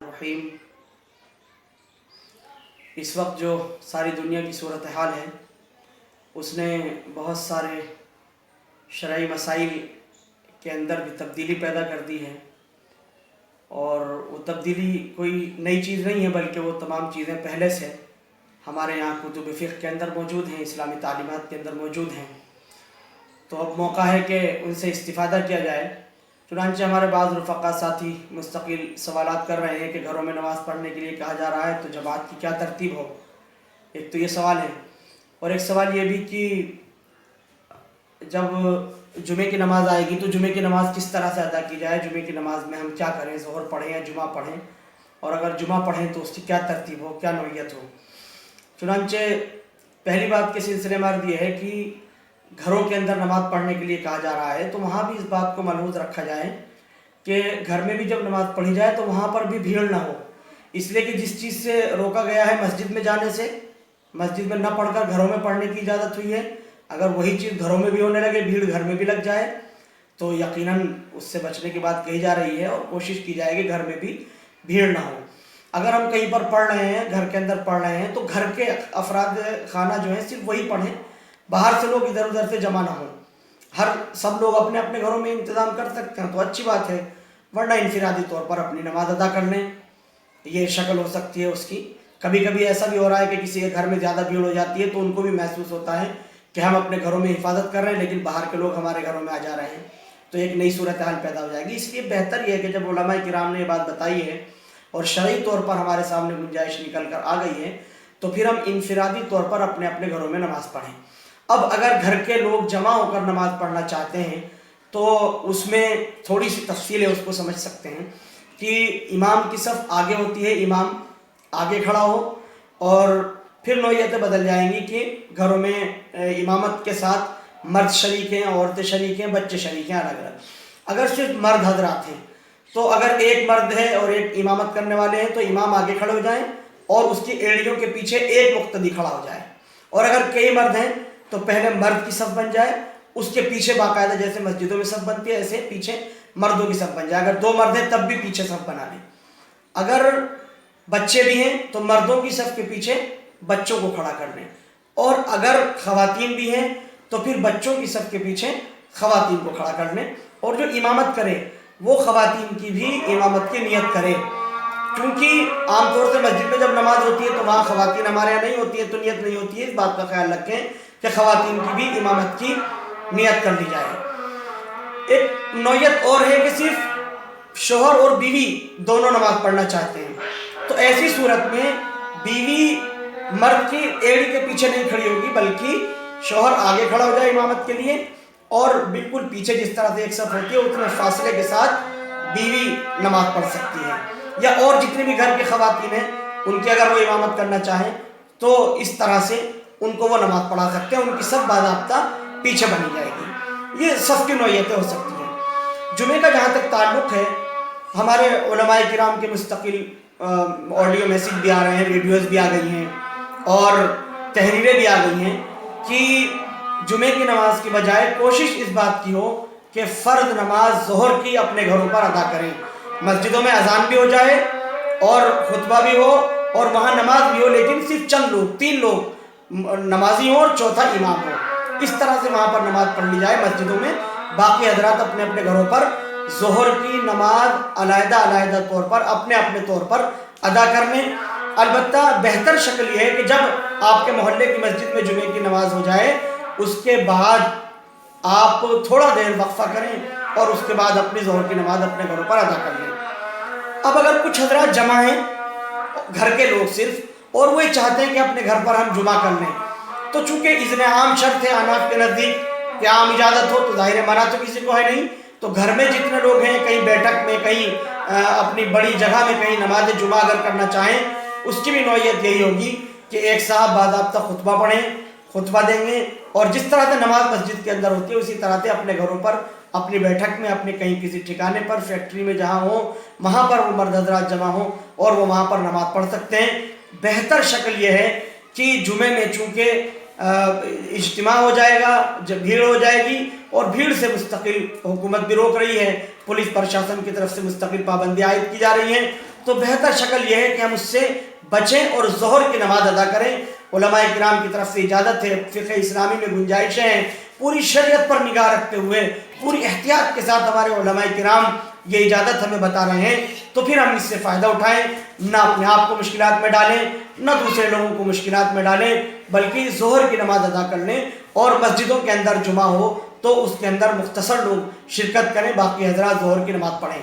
الرحیم۔ اس وقت جو ساری دنیا کی صورتحال ہے اس نے بہت سارے شرعی مسائل کے اندر بھی تبدیلی پیدا کر دی ہے، اور وہ تبدیلی کوئی نئی چیز نہیں ہے بلکہ وہ تمام چیزیں پہلے سے ہمارے یہاں کتب فقہ کے اندر موجود ہیں، اسلامی تعلیمات کے اندر موجود ہیں۔ تو اب موقع ہے کہ ان سے استفادہ کیا جائے۔ چنانچہ ہمارے بعض رفقا ساتھی مستقل سوالات کر رہے ہیں کہ گھروں میں نماز پڑھنے کے لیے کہا جا رہا ہے تو جماعت کی کیا ترتیب ہو۔ ایک تو یہ سوال ہے، اور ایک سوال یہ بھی کہ جب جمعے کی نماز آئے گی تو جمعے کی نماز کس طرح سے ادا کی جائے، جمعے کی نماز میں ہم کیا کریں، ظہر پڑھیں یا جمعہ پڑھیں، اور اگر جمعہ پڑھیں تو اس کی کیا ترتیب ہو، کیا نوعیت ہو۔ چنانچہ پہلی بات کے سلسلے میں عرض یہ ہے کہ گھروں کے اندر نماز پڑھنے کے لیے کہا جا رہا ہے تو وہاں بھی اس بات کو ملحوظ رکھا جائے کہ گھر میں بھی جب نماز پڑھی جائے تو وہاں پر بھی بھیڑ نہ ہو، اس لیے کہ جس چیز سے روکا گیا ہے مسجد میں جانے سے، مسجد میں نہ پڑھ کر گھروں میں پڑھنے کی اجازت ہوئی ہے، اگر وہی چیز گھروں میں بھی ہونے لگے، بھیڑ گھر میں بھی لگ جائے تو یقیناً اس سے بچنے کی بات کہی جا رہی ہے، اور کوشش کی جائے کہ گھر میں بھی بھیڑ نہ ہو۔ اگر ہم کہیں پر پڑھ رہے ہیں، گھر کے اندر پڑھ رہے ہیں، تو گھر کے افراد خانہ جو ہیں صرف وہی پڑھیں، باہر سے لوگ ادھر ادھر سے جمع نہ ہوں۔ سب لوگ اپنے اپنے گھروں میں انتظام کر سکتے ہیں تو اچھی بات ہے، ورنہ انفرادی طور پر اپنی نماز ادا کر لیں، یہ شکل ہو سکتی ہے اس کی۔ کبھی کبھی ایسا بھی ہو رہا ہے کہ کسی کے گھر میں زیادہ بھیڑ ہو جاتی ہے تو ان کو بھی محسوس ہوتا ہے کہ ہم اپنے گھروں میں حفاظت کر رہے ہیں لیکن باہر کے لوگ ہمارے گھروں میں آ جا رہے ہیں، تو ایک نئی صورتحال پیدا ہو جائے گی۔ اس لیے بہتر یہ ہے کہ جب علماء کرام نے یہ بات بتائی ہے اور شرعی طور پر ہمارے سامنے گنجائش نکل کر آ گئی ہے تو پھر ہم انفرادی طور پر اپنے اپنے گھروں میں نماز پڑھیں۔ اب اگر گھر کے لوگ جمع ہو کر نماز پڑھنا چاہتے ہیں تو اس میں تھوڑی سی تفصیل ہے، اس کو سمجھ سکتے ہیں کہ امام کی صف آگے ہوتی ہے، امام آگے کھڑا ہو، اور پھر نوعیتیں بدل جائیں گی کہ گھروں میں امامت کے ساتھ مرد شریک ہیں، عورتیں شریک ہیں، بچے شریک ہیں الگ الگ۔ اگر صرف مرد حضرات ہیں تو اگر ایک مرد ہے اور ایک امامت کرنے والے ہیں تو امام آگے کھڑے ہو جائیں اور اس کی ایڑیوں کے پیچھے ایک مقتدی کھڑا ہو جائے، اور اگر کئی مرد ہیں تو پہلے مرد کی صف بن جائے، اس کے پیچھے باقاعدہ جیسے مسجدوں میں صف بنتی ہے ایسے پیچھے مردوں کی صف بن جائے۔ اگر دو مرد ہیں تب بھی پیچھے صف بنا لیں۔ اگر بچے بھی ہیں تو مردوں کی صف کے پیچھے بچوں کو کھڑا کر لیں، اور اگر خواتین بھی ہیں تو پھر بچوں کی صف کے پیچھے خواتین کو کھڑا کر لیں، اور جو امامت کرے وہ خواتین کی بھی امامت کی نیت کرے، کیونکہ عام طور سے مسجد میں جب نماز ہوتی ہے تو وہاں خواتین ہمارے یہاں نہیں ہوتی ہے تو نیت نہیں ہوتی ہے۔ اس بات کا خیال رکھیں کہ خواتین کی بھی امامت کی نیت کر لی جائے۔ ایک نوعیت اور ہے کہ صرف شوہر اور بیوی دونوں نماز پڑھنا چاہتے ہیں تو ایسی صورت میں بیوی مرد کی ایڑی کے پیچھے نہیں کھڑی ہوگی بلکہ شوہر آگے کھڑا ہو جائے امامت کے لیے، اور بالکل پیچھے جس طرح سے ایک صف ہوتی ہے اتنے فاصلے کے ساتھ بیوی نماز پڑھ سکتی ہے، یا اور جتنے بھی گھر کی خواتین ہیں ان کی اگر وہ امامت کرنا چاہیں تو اس طرح سے ان کو وہ نماز پڑھا سکتے ہیں، ان کی صف باضابطہ پیچھے بنی جائے گی۔ یہ صف کی نوعیتیں ہو سکتی ہیں۔ جمعے کا جہاں تک تعلق ہے، ہمارے علماء کرام کے مستقل آڈیو میسیج بھی آ رہے ہیں، ویڈیوز بھی آ گئی ہیں اور تحریریں بھی آ گئی ہیں کہ جمعے کی نماز کی بجائے کوشش اس بات کی ہو کہ فرض نماز ظہر کی اپنے گھروں پر ادا کریں، مسجدوں میں اذان بھی ہو جائے اور خطبہ بھی ہو اور وہاں نماز بھی ہو، لیکن صرف چند لوگ، 3 لوگ نمازی ہوں اور چوتھا امام ہو، اس طرح سے وہاں پر نماز پڑھ لی جائے مسجدوں میں۔ باقی حضرات اپنے اپنے گھروں پر ظہر کی نماز علیحدہ علیحدہ طور پر اپنے اپنے طور پر ادا کر لیں۔ البتہ بہتر شکل یہ ہے کہ جب آپ کے محلے کی مسجد میں جمعے کی نماز ہو جائے اس کے بعد آپ تھوڑا دیر وقفہ کریں اور اس کے بعد اپنی ظہر کی نماز اپنے گھروں پر ادا کر لیں۔ اب اگر کچھ حضرات جمع ہیں، گھر کے لوگ صرف، اور وہ چاہتے ہیں کہ اپنے گھر پر ہم جمعہ کر لیں، تو چونکہ اذن عام شرط ہے احناف کے نزدیک کہ عام اجازت ہو تو ظاہر منع تو کسی کو ہے نہیں، تو گھر میں جتنے لوگ ہیں کہیں بیٹھک میں، کہیں اپنی بڑی جگہ میں کہیں نماز جمعہ اگر کرنا چاہیں اس کی بھی نوعیت یہی ہوگی کہ ایک صاحب باضابطہ خطبہ پڑھیں، خطبہ دیں گے، اور جس طرح سے نماز مسجد کے اندر ہوتی ہے اسی طرح سے اپنے گھروں پر، اپنی بیٹھک میں، اپنے کہیں کسی ٹھکانے پر، فیکٹری میں جہاں ہوں وہاں پر وہ مرد حضرات جمع ہوں اور وہ وہاں پر نماز پڑھ سکتے ہیں۔ بہتر شکل یہ ہے کہ جمعے میں چونکہ اجتماع ہو جائے گا، جب بھیڑ ہو جائے گی، اور بھیڑ سے مستقل حکومت بھی روک رہی ہے، پولیس پرشاسن کی طرف سے مستقل پابندیاں عائد کی جا رہی ہیں، تو بہتر شکل یہ ہے کہ ہم اس سے بچیں اور ظہر کی نماز ادا کریں۔ علماء کرام کی طرف سے اجازت ہے، فقہ اسلامی میں گنجائشیں ہیں، پوری شریعت پر نگاہ رکھتے ہوئے پوری احتیاط کے ساتھ ہمارے علماء کرام یہ اجازت ہمیں بتا رہے ہیں، تو پھر ہم اس سے فائدہ اٹھائیں، نہ اپنے آپ کو مشکلات میں ڈالیں، نہ دوسرے لوگوں کو مشکلات میں ڈالیں، بلکہ ظہر کی نماز ادا کر لیں۔ اور مسجدوں کے اندر جمعہ ہو تو اس کے اندر مختصر لوگ شرکت کریں، باقی حضرات ظہر کی نماز پڑھیں۔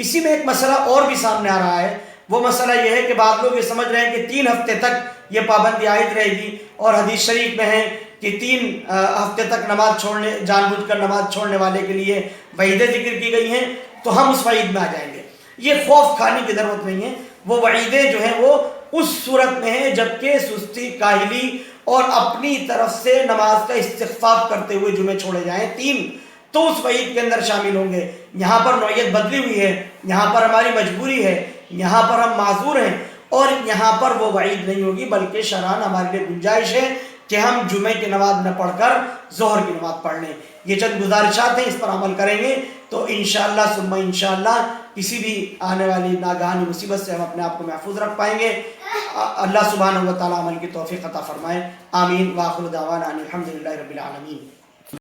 اسی میں ایک مسئلہ اور بھی سامنے آ رہا ہے، وہ مسئلہ یہ ہے کہ بعض لوگ یہ سمجھ رہے ہیں کہ 3 ہفتے تک یہ پابندی عائد رہے گی، اور حدیث شریف میں ہے کہ 3 ہفتے تک نماز چھوڑنے، جان بوجھ کر نماز چھوڑنے والے کے لیے وعیدیں ذکر کی گئی ہیں، تو ہم اس وعید میں آ جائیں گے۔ یہ خوف کھانے کی ضرورت نہیں ہے، وہ وعیدیں جو ہیں وہ اس صورت میں ہیں جبکہ سستی، کاہلی اور اپنی طرف سے نماز کا استخفاف کرتے ہوئے جمعے چھوڑے جائیں 3، تو اس وعید کے اندر شامل ہوں گے۔ یہاں پر نوعیت بدلی ہوئی ہے، یہاں پر ہماری مجبوری ہے، یہاں پر ہم معذور ہیں، اور یہاں پر وہ وعید نہیں ہوگی، بلکہ شرعاً ہمارے لیے گنجائش ہے کہ ہم جمعے کی نماز نہ پڑھ کر ظہر کی نماز پڑھ لیں۔ یہ چند گزارشات ہیں، اس پر عمل کریں گے تو انشاءاللہ ثم انشاءاللہ کسی بھی آنے والی ناگہانی مصیبت سے ہم اپنے آپ کو محفوظ رکھ پائیں گے۔ اللہ سبحانہ و تعالی عمل کی توفیق عطا فرمائے، آمین۔ وآخر دعوانا ان الحمدللہ رب العالمین۔